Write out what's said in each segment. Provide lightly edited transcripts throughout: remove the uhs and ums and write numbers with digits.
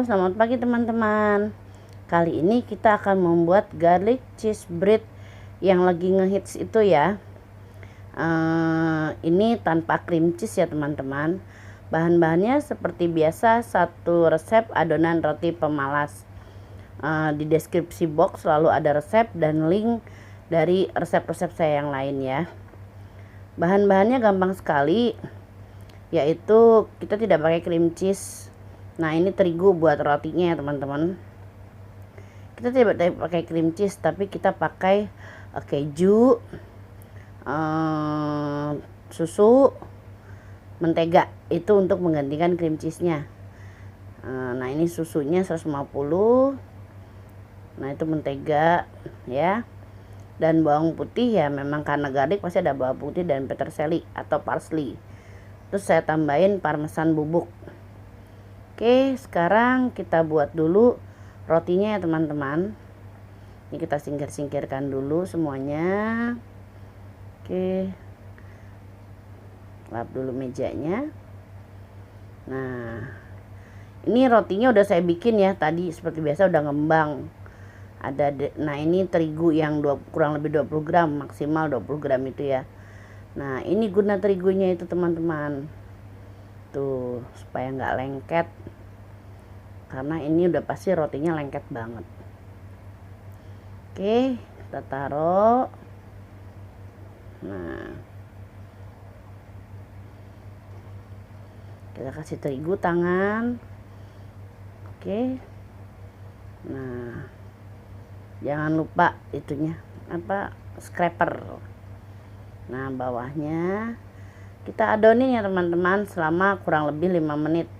selamat pagi teman-teman. Kali ini kita akan membuat garlic cheese bread yang lagi ngehits itu ya. Ini tanpa cream cheese ya teman-teman. Bahan-bahannya seperti biasa, satu resep adonan roti pemalas. Di deskripsi box selalu ada resep dan link dari resep-resep saya yang lain ya. Bahan-bahannya gampang sekali, yaitu kita tidak pakai cream cheese. Nah, ini terigu buat rotinya ya teman-teman. Kita tidak pakai cream cheese, tapi kita pakai keju, susu, mentega. Itu untuk menggantikan cream cheese-nya. Nah, ini susunya 150. Nah, itu mentega ya. Dan bawang putih ya, memang karena garlic pasti ada bawang putih dan peterseli atau parsley. Terus saya tambahin parmesan bubuk. Oke, sekarang kita buat dulu rotinya ya teman-teman. Ini kita singkir-singkirkan dulu semuanya. Oke, lap dulu mejanya. Nah, ini rotinya udah saya bikin ya, tadi seperti biasa udah ngembang. Nah, ini terigu yang kurang lebih 20 gram, maksimal 20 gram itu ya. Nah, ini guna terigunya itu teman-teman, tuh supaya nggak lengket, karena ini udah pasti rotinya lengket banget. Oke, kita taruh. Nah, kita kasih terigu tangan. Oke, nah jangan lupa itunya scraper. Nah, bawahnya kita adonin ya teman-teman selama kurang lebih 5 menit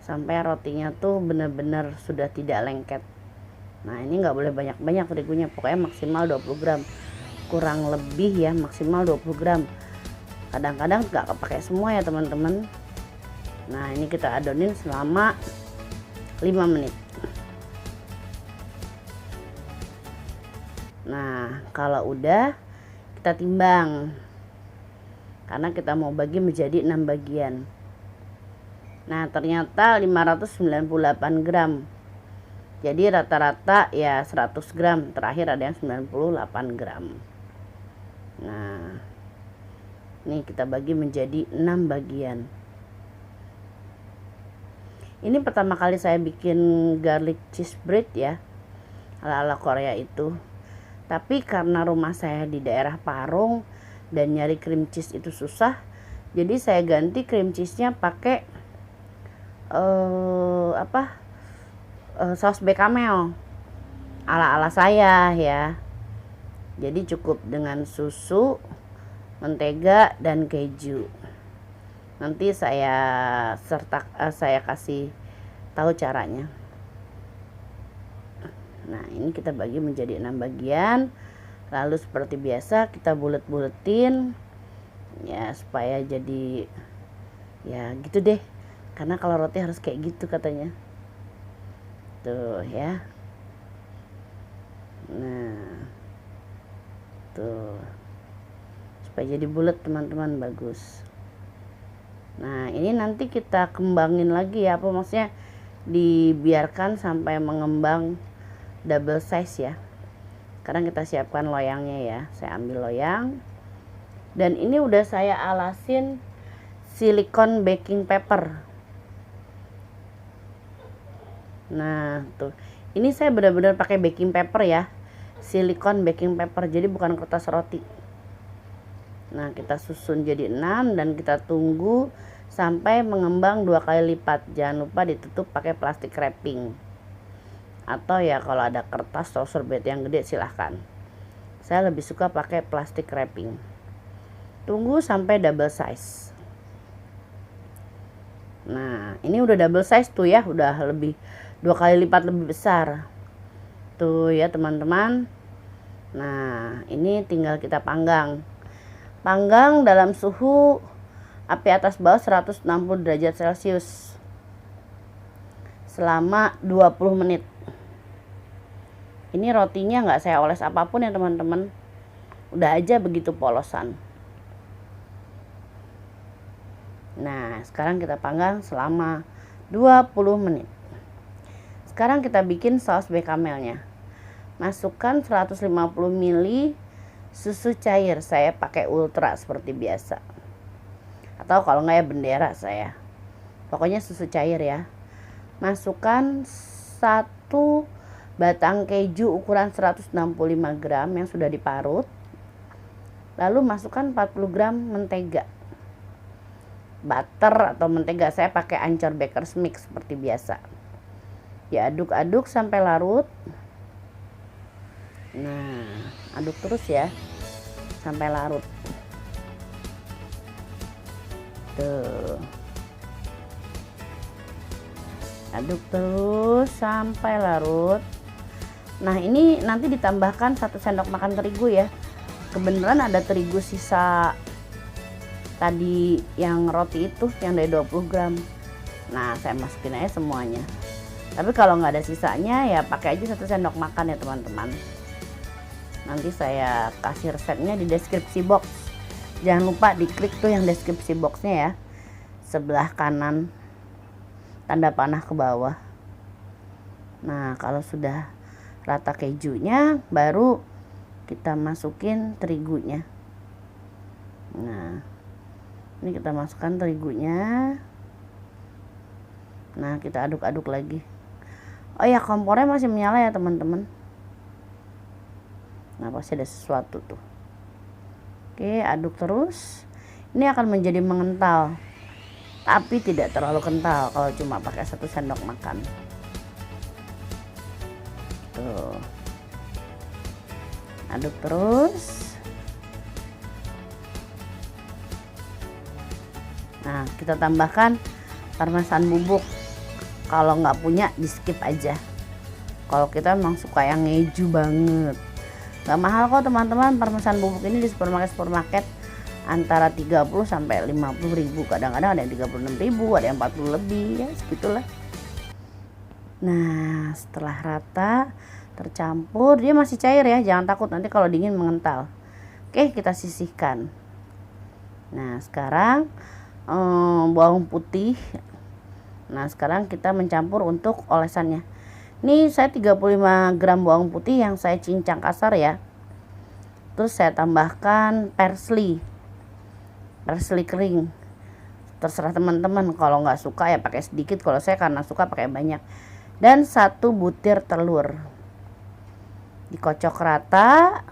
sampai rotinya tuh benar-benar sudah tidak lengket. Nah, ini nggak boleh banyak-banyak terigunya, pokoknya maksimal 20 gram, kurang lebih ya maksimal 20 gram. Kadang-kadang nggak kepake semua ya teman-teman. Nah, ini kita adonin selama 5 menit. Nah, kalau udah kita timbang, karena kita mau bagi menjadi 6 bagian. Nah, ternyata 598 gram. Jadi rata-rata ya 100 gram, terakhir ada yang 98 gram. Nah, ini kita bagi menjadi 6 bagian. Ini pertama kali saya bikin garlic cheese bread ya, ala-ala Korea itu. Tapi karena rumah saya di daerah Parung dan nyari cream cheese itu susah, jadi saya ganti cream cheese-nya pakai saus bechamel ala-ala saya ya. Jadi cukup dengan susu, mentega dan keju. Nanti saya kasih tahu caranya. Nah, ini kita bagi menjadi 6 bagian. Lalu seperti biasa kita bulet-buletin ya, supaya jadi ya gitu deh. Karena kalau roti harus kayak gitu katanya. Tuh ya. Nah, tuh. Supaya jadi bulat teman-teman, bagus. Nah, ini nanti kita kembangin lagi ya, apa maksudnya dibiarkan sampai mengembang double size ya. Sekarang kita siapkan loyangnya ya. Saya ambil loyang. Dan ini udah saya alasin silikon baking paper. Nah, tuh. Ini saya benar-benar pakai baking paper ya. Silikon baking paper, jadi bukan kertas roti. Nah, kita susun jadi 6 dan kita tunggu sampai mengembang 2 kali lipat. Jangan lupa ditutup pakai plastik wrapping. Atau ya kalau ada kertas atau sorbet yang gede silahkan. Saya lebih suka pakai plastik wrapping. Tunggu sampai double size. Nah, ini udah double size tuh ya, udah lebih 2 kali lipat lebih besar. Tuh ya teman-teman. Nah, ini tinggal kita panggang. Panggang dalam suhu api atas bawah 160 derajat Celcius selama 20 menit. Ini rotinya nggak saya oles apapun ya teman-teman. Udah aja begitu polosan. Nah, sekarang kita panggang selama 20 menit. sekarang kita bikin saus becamelnya. Masukkan 150 ml susu cair, saya pakai ultra seperti biasa, atau kalau nggak ya bendera saya, pokoknya susu cair ya. Masukkan 1 batang keju ukuran 165 gram yang sudah diparut. Lalu masukkan 40 gram mentega, butter atau mentega, saya pakai Ancur Baker's Mix seperti biasa. Diaduk-aduk sampai larut. Nah, aduk terus ya sampai larut. Tuh. Aduk terus sampai larut. Nah, ini nanti ditambahkan 1 sendok makan terigu ya. Kebenaran ada terigu sisa tadi yang roti itu yang dari 20 gram. Nah, saya masukin aja semuanya. Tapi kalau nggak ada sisanya ya pakai aja 1 sendok makan ya teman-teman. Nanti saya kasih resepnya di deskripsi box. Jangan lupa diklik tuh yang deskripsi boxnya ya, sebelah kanan tanda panah ke bawah. Nah, kalau sudah rata kejunya baru kita masukin terigunya. Nah, ini kita masukkan terigunya. Nah, kita aduk-aduk lagi. Oh ya, kompornya masih menyala ya teman-teman. Nah, pasti ada sesuatu tuh. Oke, aduk terus. Ini akan menjadi mengental, tapi tidak terlalu kental kalau cuma pakai 1 sendok makan. Tuh. Aduk terus. Nah, kita tambahkan parmesan bubuk. Kalau nggak punya di skip aja. Kalau kita memang suka yang ngeju banget. Nggak mahal kok teman-teman, parmesan bubuk ini di supermarket antara 30 sampai 50 ribu. Kadang-kadang ada yang 36 ribu, ada yang 40 lebih ya, segitulah. Nah, setelah rata tercampur, dia masih cair ya, jangan takut nanti kalau dingin mengental. Oke, kita sisihkan. Nah, sekarang bawang putih. Nah, sekarang kita mencampur untuk olesannya. Ini saya 35 gram bawang putih yang saya cincang kasar ya. Terus saya tambahkan parsley kering. Terserah teman-teman, kalau nggak suka ya pakai sedikit, kalau saya karena suka pakai banyak. Dan 1 butir telur. Dikocok rata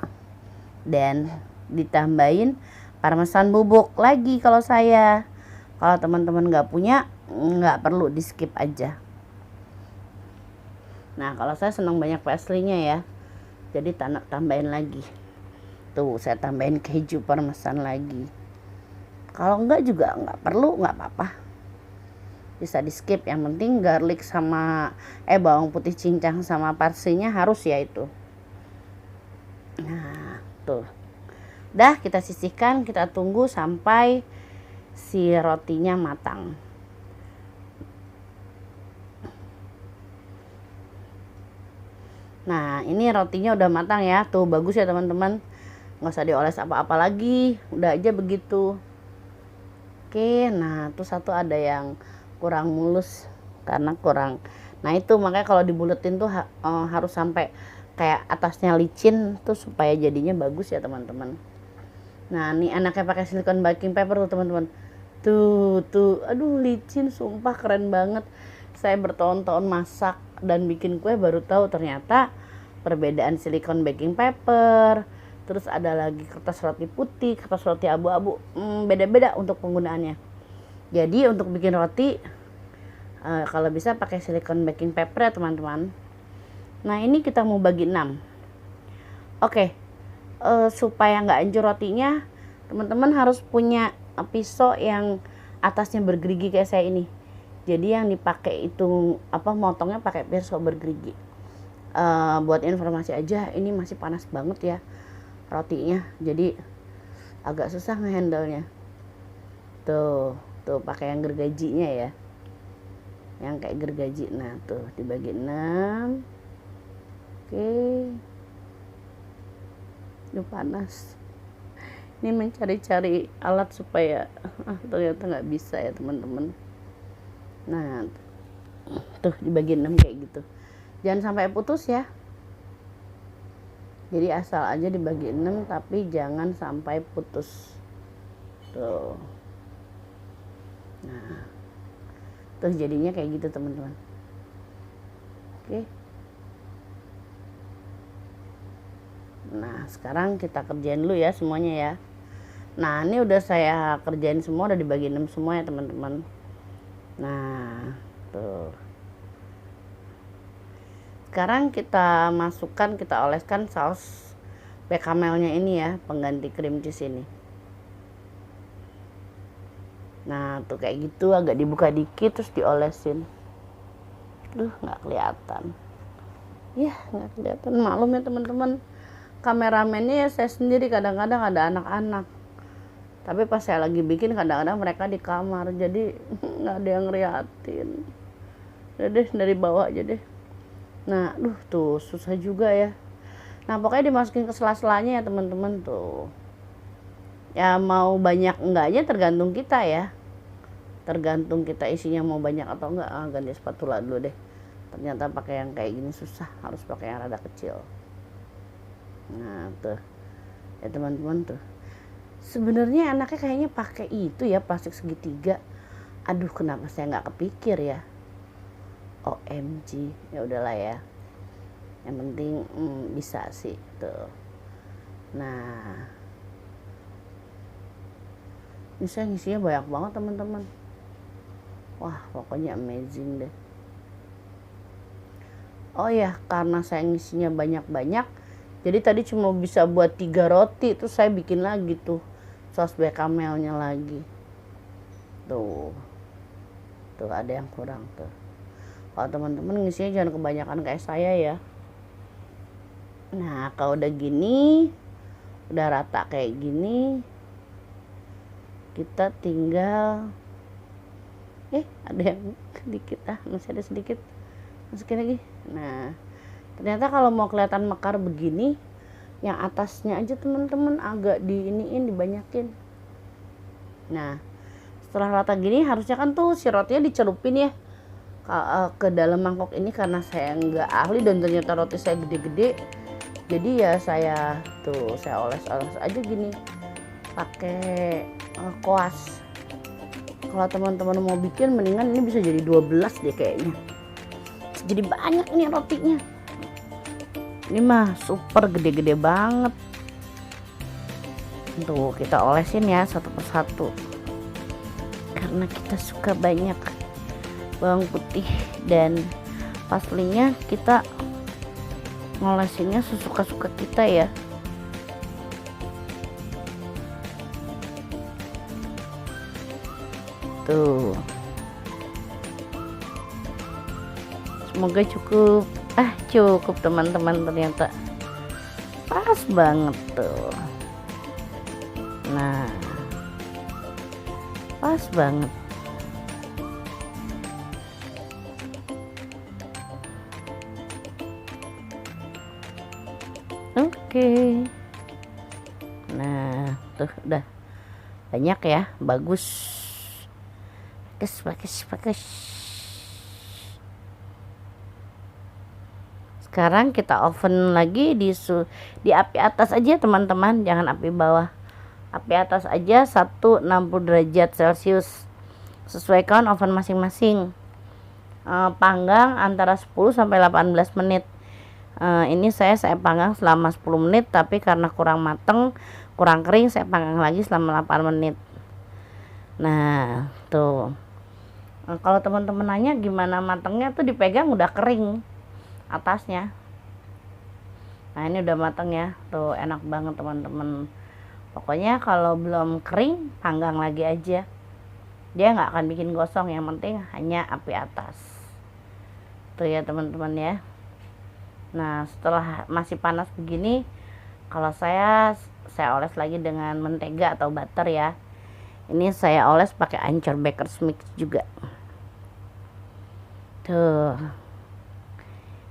dan ditambahin parmesan bubuk lagi kalau saya. Kalau teman-teman nggak punya, nggak perlu, di skip aja. Nah, kalau saya senang banyak parsley-nya ya, jadi tambahin lagi. Tuh, saya tambahin keju parmesan lagi. Kalau enggak juga nggak perlu, nggak apa-apa, bisa di skip. Yang penting garlic sama bawang putih cincang sama parsley-nya harus ya itu. Nah, tuh. Dah, kita sisihkan, kita tunggu sampai si rotinya matang. Nah, ini rotinya udah matang ya. Tuh, bagus ya teman-teman. Nggak usah dioles apa-apa lagi. Udah aja begitu. Oke, nah tuh satu ada yang kurang mulus karena kurang. Nah, itu makanya kalau dibuletin tuh harus sampai kayak atasnya licin tuh supaya jadinya bagus ya teman-teman. Nah, ini anaknya pakai silikon baking paper tuh teman-teman. Tuh, aduh licin, sumpah keren banget. Saya bertahun-tahun masak dan bikin kue baru tahu ternyata perbedaan silikon baking paper. Terus ada lagi kertas roti putih, kertas roti abu-abu, beda-beda untuk penggunaannya. Jadi untuk bikin roti kalau bisa pakai silikon baking paper ya teman-teman. Nah, ini kita mau bagi 6. Oke, supaya nggak hancur rotinya, teman-teman harus punya pisau yang atasnya bergerigi kayak saya ini. Jadi yang dipakai itu motongnya pakai pisau bergerigi. Buat informasi aja, ini masih panas banget ya rotinya, jadi agak susah ngehandle-nya. Tuh pakai yang gergajinya ya, yang kayak gergaji. Nah, tuh dibagi 6. Oke, ini panas. Ini mencari-cari alat supaya ternyata nggak bisa ya teman-teman. Nah, tuh dibagi 6 kayak gitu. Jangan sampai putus ya. Jadi asal aja dibagi 6 tapi jangan sampai putus. Tuh. Nah. Tuh jadinya kayak gitu teman-teman. Oke. Nah, sekarang kita kerjain dulu ya semuanya ya. Nah, ini udah saya kerjain semua, udah dibagi 6 semua ya teman-teman. Nah, tuh. Sekarang kita masukkan, kita oleskan saus becamelnya ini ya, pengganti cream cheese ini. Nah, tuh kayak gitu, agak dibuka dikit terus diolesin. Duh, nggak kelihatan. Ya, nggak kelihatan. Maklum ya teman-teman. Kameramennya ya saya sendiri, kadang-kadang ada anak-anak. Tapi pas saya lagi bikin kadang-kadang mereka di kamar, jadi nggak ada yang ngeliatin. Udah deh, dari bawah aja deh. Nah, tuh susah juga ya. Nah, pokoknya dimasukin ke sela-selanya ya teman-teman tuh. Ya mau banyak enggaknya tergantung kita ya. Tergantung kita isinya mau banyak atau enggak. Ganti spatula dulu deh. Ternyata pakai yang kayak gini susah, harus pakai yang rada kecil. Nah, tuh. Ya teman-teman tuh. Sebenarnya anaknya kayaknya pakai itu ya, plastik segitiga. Aduh, kenapa saya nggak kepikir ya? OMG, ya udahlah ya. Yang penting bisa sih tuh. Nah, ini saya ngisinya banyak banget teman-teman. Wah, pokoknya amazing deh. Oh ya, karena saya ngisinya banyak-banyak, jadi tadi cuma bisa buat 3 roti, terus saya bikin lagi tuh saus becamelnya lagi. Tuh ada yang kurang tuh. Kalau teman-teman ngisinya jangan kebanyakan kayak saya ya. Nah, kalau udah gini, udah rata kayak gini, kita tinggal ada yang sedikit, masih ada sedikit, masukin lagi. Nah, ternyata kalau mau kelihatan mekar begini, yang atasnya aja teman-teman agak dibanyakin. Nah, setelah rata gini harusnya kan tuh si rotinya dicelupin ya ke dalam mangkok ini, karena saya nggak ahli dan ternyata roti saya gede-gede, jadi ya saya oles-oles aja gini pakai koas. Kalau teman-teman mau bikin mendingan ini bisa jadi 12 deh kayaknya, jadi banyak nih rotinya. Ini mah super gede-gede banget. Tuh kita olesin ya satu persatu karena kita suka banyak bawang putih, dan pastinya kita ngolesinnya sesuka-suka kita ya. Tuh, semoga cukup. Cukup teman-teman, ternyata pas banget tuh. Nah, pas banget. Oke. Nah, tuh udah banyak ya, bagus. Bagus. Sekarang kita oven lagi di api atas aja teman-teman, jangan api bawah. Api atas aja 160 derajat Celcius. Sesuaikan oven masing-masing. Panggang antara 10 sampai 18 menit. Ini saya panggang selama 10 menit, tapi karena kurang mateng, kurang kering, saya panggang lagi selama 8 menit. Nah, tuh. Kalau teman-teman nanya gimana matengnya, tuh dipegang udah kering atasnya. Nah, ini udah mateng ya. Tuh enak banget teman-teman. Pokoknya kalau belum kering, panggang lagi aja. Dia nggak akan bikin gosong, yang penting hanya api atas. Tuh ya teman-teman ya. Nah, setelah masih panas begini, kalau saya oles lagi dengan mentega atau butter ya. Ini saya oles pakai Anchor Baker's Mix juga. Tuh.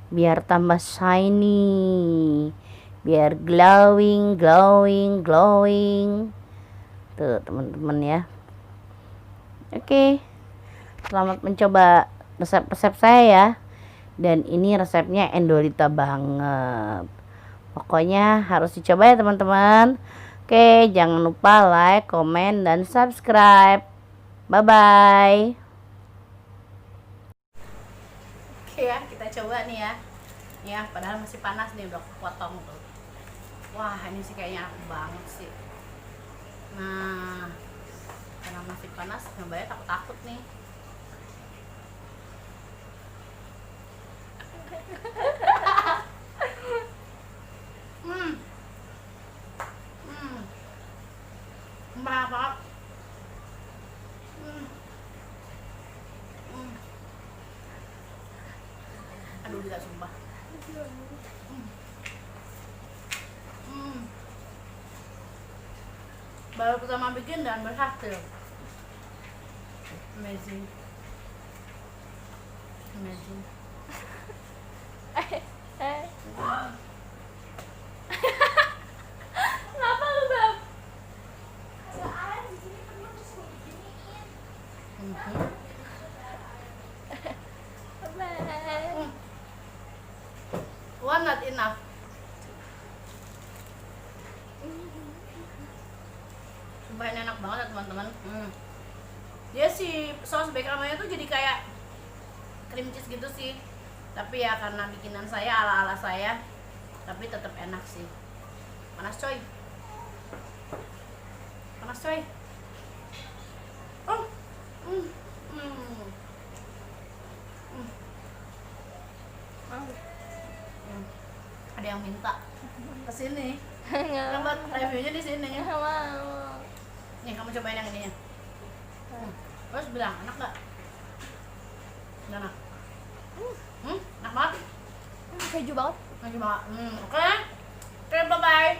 Biar tambah shiny, biar glowing. Tuh teman-teman ya. Oke. Selamat mencoba resep-resep saya ya. Dan ini resepnya endolita banget. Pokoknya harus dicoba ya teman-teman. Oke, jangan lupa like, komen, dan subscribe. Bye-bye. Oke ya, kita coba nih ya. Ya, padahal masih panas nih, udah potong tuh. Wah, ini sih kayaknya enak banget sih. Nah, karena masih panas, nyobain takut-takut nih. Enak banget. Aduh, tidak sumpah. Baru pertama bikin dan berhasil. Amazing. Amazing. Kenapa lu, Beb? One not enough. Sumpah ini enak banget ya teman-teman. Dia si saus becamelnya tuh jadi kayak cream cheese gitu sih. Tapi ya karena bikinan saya ala-ala saya, tapi tetap enak sih. Panas coy. Panas coy. Ada yang minta kesini. Yang buat reviewnya di sini. Nggak mau. Nih kamu cobain yang ininya. Terus bilang enak gak? Enak. Enak banget. Keju banget. Enak banget. Oke. Oke, bye bye.